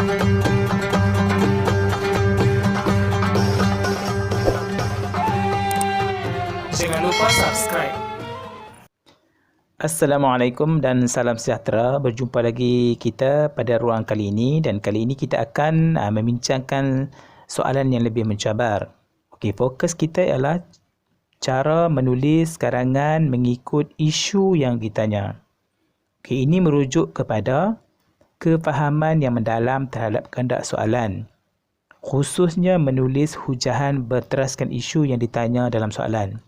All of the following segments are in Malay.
Jangan lupa subscribe. Assalamualaikum dan salam sejahtera. Berjumpa lagi kita pada ruang kali ini, dan kali ini kita akan membincangkan soalan yang lebih mencabar. Okey, fokus kita ialah cara menulis karangan mengikut isu yang ditanya. Okey, ini merujuk kepada kefahaman yang mendalam terhadap kehendak soalan, khususnya menulis hujahan berteraskan isu yang ditanya dalam soalan,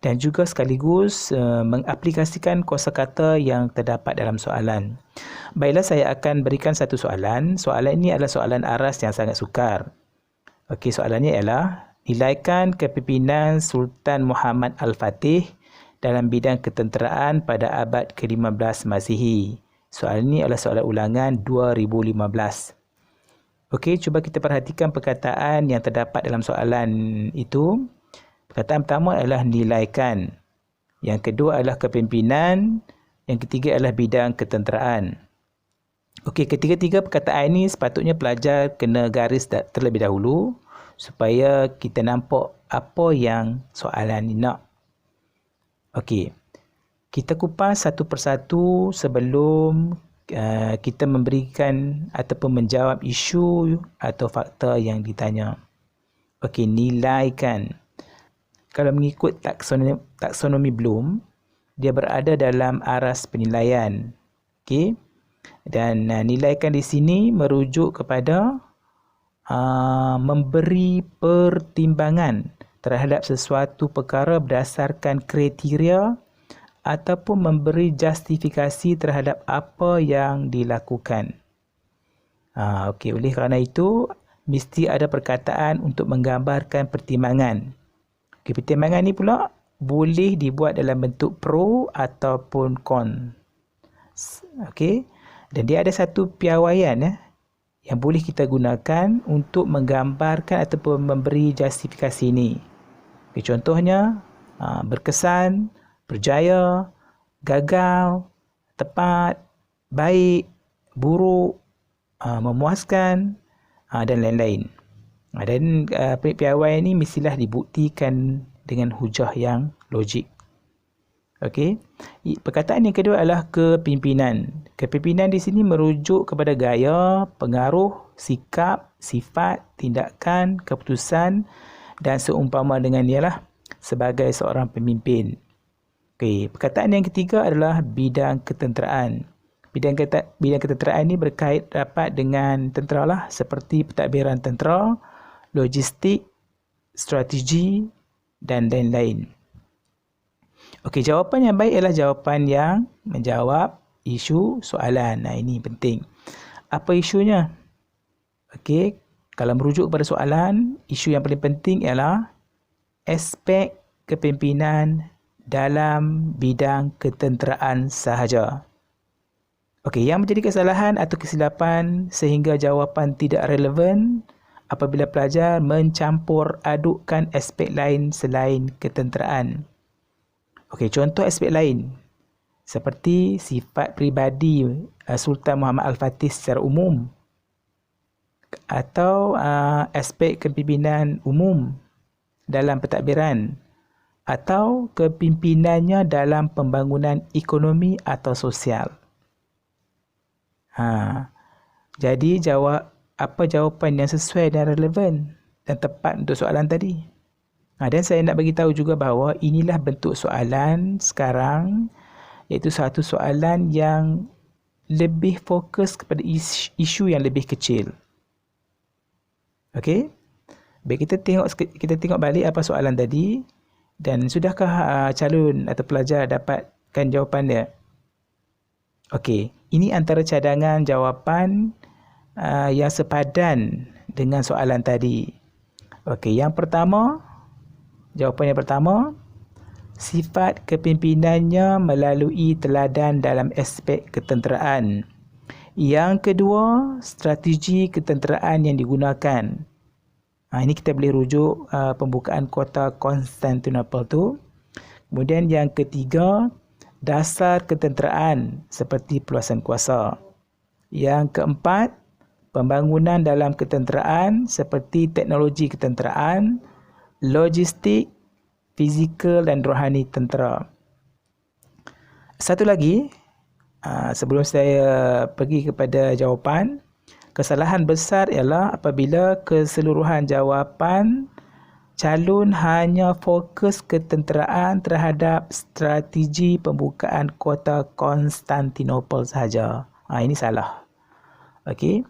dan juga sekaligus mengaplikasikan kosakata yang terdapat dalam soalan. Baiklah, saya akan berikan satu soalan. Soalan ini adalah soalan aras yang sangat sukar. Okey, soalannya ialah, nilaikan kepimpinan Sultan Muhammad Al-Fatih dalam bidang ketenteraan pada abad ke-15 Masihi. Soalan ini adalah soalan ulangan 2015. Okey, cuba kita perhatikan perkataan yang terdapat dalam soalan itu. Perkataan pertama adalah nilaikan. Yang kedua adalah kepimpinan. Yang ketiga adalah bidang ketenteraan. Okey, ketiga-tiga perkataan ini sepatutnya pelajar kena garis terlebih dahulu supaya kita nampak apa yang soalan ini nak. Okey, kita kupas satu persatu sebelum kita memberikan ataupun menjawab isu atau fakta yang ditanya. Okey, nilaikan. Kalau mengikut taksonomi Bloom, dia berada dalam aras penilaian. Okey. Dan nilaikan di sini merujuk kepada memberi pertimbangan terhadap sesuatu perkara berdasarkan kriteria ataupun memberi justifikasi terhadap apa yang dilakukan. Okey, oleh kerana itu mesti ada perkataan untuk menggambarkan pertimbangan. Okay, pertimbangan ni pula boleh dibuat dalam bentuk pro ataupun con. Okey. Dan dia ada satu piawaian yang boleh kita gunakan untuk menggambarkan ataupun memberi justifikasi ini. Okay, contohnya berkesan, berjaya, gagal, tepat, baik, buruk, memuaskan dan lain-lain. Dan piawai ini mestilah dibuktikan dengan hujah yang logik. Okey. Perkataan yang kedua adalah kepimpinan. Kepimpinan di sini merujuk kepada gaya, pengaruh, sikap, sifat, tindakan, keputusan dan seumpama dengan ialah sebagai seorang pemimpin. Okey, perkataan yang ketiga adalah bidang ketenteraan. Bidang ketenteraan ini berkait rapat dengan tentera lah, seperti pentadbiran tentera, logistik, strategi dan lain-lain. Okey, jawapan yang baik ialah jawapan yang menjawab isu soalan. Ini penting. Apa isunya? Okey, kalau merujuk kepada soalan, isu yang paling penting ialah aspek kepimpinan dalam bidang ketenteraan sahaja. Okey, yang menjadi kesalahan atau kesilapan sehingga jawapan tidak relevan apabila pelajar mencampur adukkan aspek lain selain ketenteraan. Okey, contoh aspek lain seperti sifat peribadi Sultan Muhammad Al-Fatih secara umum, atau aspek kepimpinan umum dalam pentadbiran, atau kepimpinannya dalam pembangunan ekonomi atau sosial. Jadi apa jawapan yang sesuai dan relevan dan tepat untuk soalan tadi. Dan saya nak bagi tahu juga bahawa inilah bentuk soalan sekarang, iaitu satu soalan yang lebih fokus kepada isu yang lebih kecil. Okey? Baik, kita tengok balik apa soalan tadi, dan sudahkah calon atau pelajar dapatkan jawapan dia? Okey, ini antara cadangan jawapan yang sepadan dengan soalan tadi. Okey, jawapan yang pertama, sifat kepimpinannya melalui teladan dalam aspek ketenteraan. Yang kedua, strategi ketenteraan yang digunakan. Ini kita boleh rujuk pembukaan kota Konstantinopel tu. Kemudian yang ketiga, dasar ketenteraan seperti peluasan kuasa. Yang keempat, pembangunan dalam ketenteraan seperti teknologi ketenteraan, logistik, fizikal dan rohani tentera. Satu lagi, sebelum saya pergi kepada jawapan, kesalahan besar ialah apabila keseluruhan jawapan calon hanya fokus ketenteraan terhadap strategi pembukaan kota Konstantinopel sahaja. Ini salah. Okey,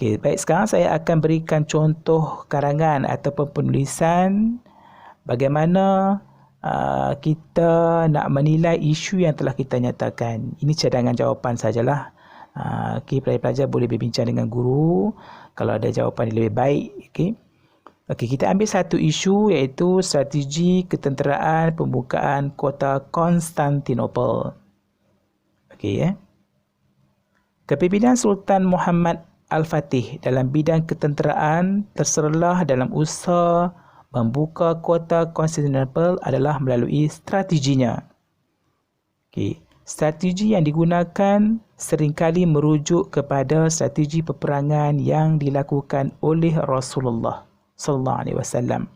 baik, sekarang saya akan berikan contoh karangan ataupun penulisan bagaimana kita nak menilai isu yang telah kita nyatakan. Ini cadangan jawapan sajalah. Pelajar-pelajar boleh berbincang dengan guru kalau ada jawapan yang lebih baik. Okey, kita ambil satu isu iaitu strategi ketenteraan pembukaan kota Konstantinopel. Kepimpinan Sultan Muhammad Al-Fatih dalam bidang ketenteraan terserlah dalam usaha membuka kota Konstantinopel adalah melalui strateginya. Strategi yang digunakan seringkali merujuk kepada strategi peperangan yang dilakukan oleh Rasulullah sallallahu alaihi wasallam.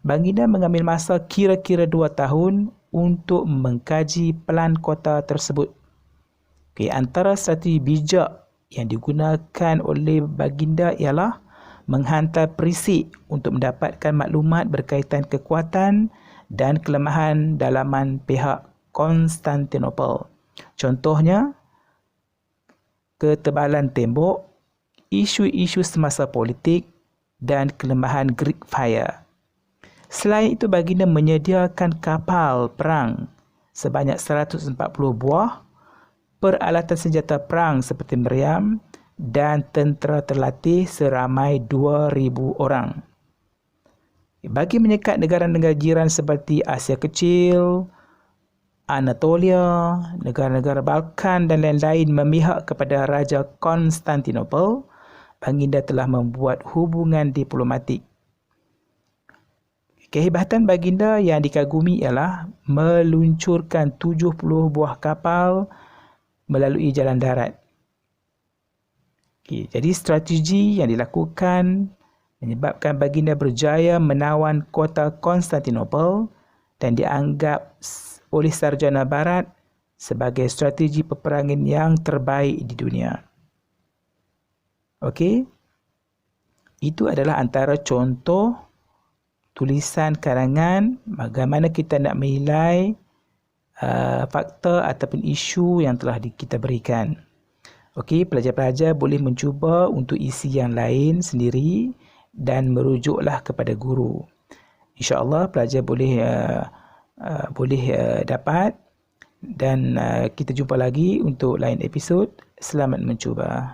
Baginda mengambil masa kira-kira 2 tahun untuk mengkaji pelan kota tersebut. Antara strategi bijak yang digunakan oleh baginda ialah menghantar perisik untuk mendapatkan maklumat berkaitan kekuatan dan kelemahan dalaman pihak Konstantinopel. Contohnya, ketebalan tembok, isu-isu semasa politik dan kelemahan Greek Fire. Selain itu, baginda menyediakan kapal perang sebanyak 140 buah, peralatan senjata perang seperti meriam dan tentera terlatih seramai 2,000 orang. Bagi menyekat negara-negara jiran seperti Asia Kecil, Anatolia, negara-negara Balkan dan lain-lain memihak kepada Raja Konstantinopel, baginda telah membuat hubungan diplomatik. Kehebatan baginda yang dikagumi ialah meluncurkan 70 buah kapal melalui jalan darat. Jadi strategi yang dilakukan menyebabkan baginda berjaya menawan kota Konstantinopel dan dianggap oleh sarjana barat sebagai strategi peperangan yang terbaik di dunia. Itu adalah antara contoh tulisan karangan bagaimana kita nak menilai fakta ataupun isu yang telah kita berikan. Pelajar-pelajar boleh mencuba untuk isi yang lain sendiri dan merujuklah kepada guru. InsyaAllah pelajar boleh dapat, dan kita jumpa lagi untuk lain episod. Selamat mencuba.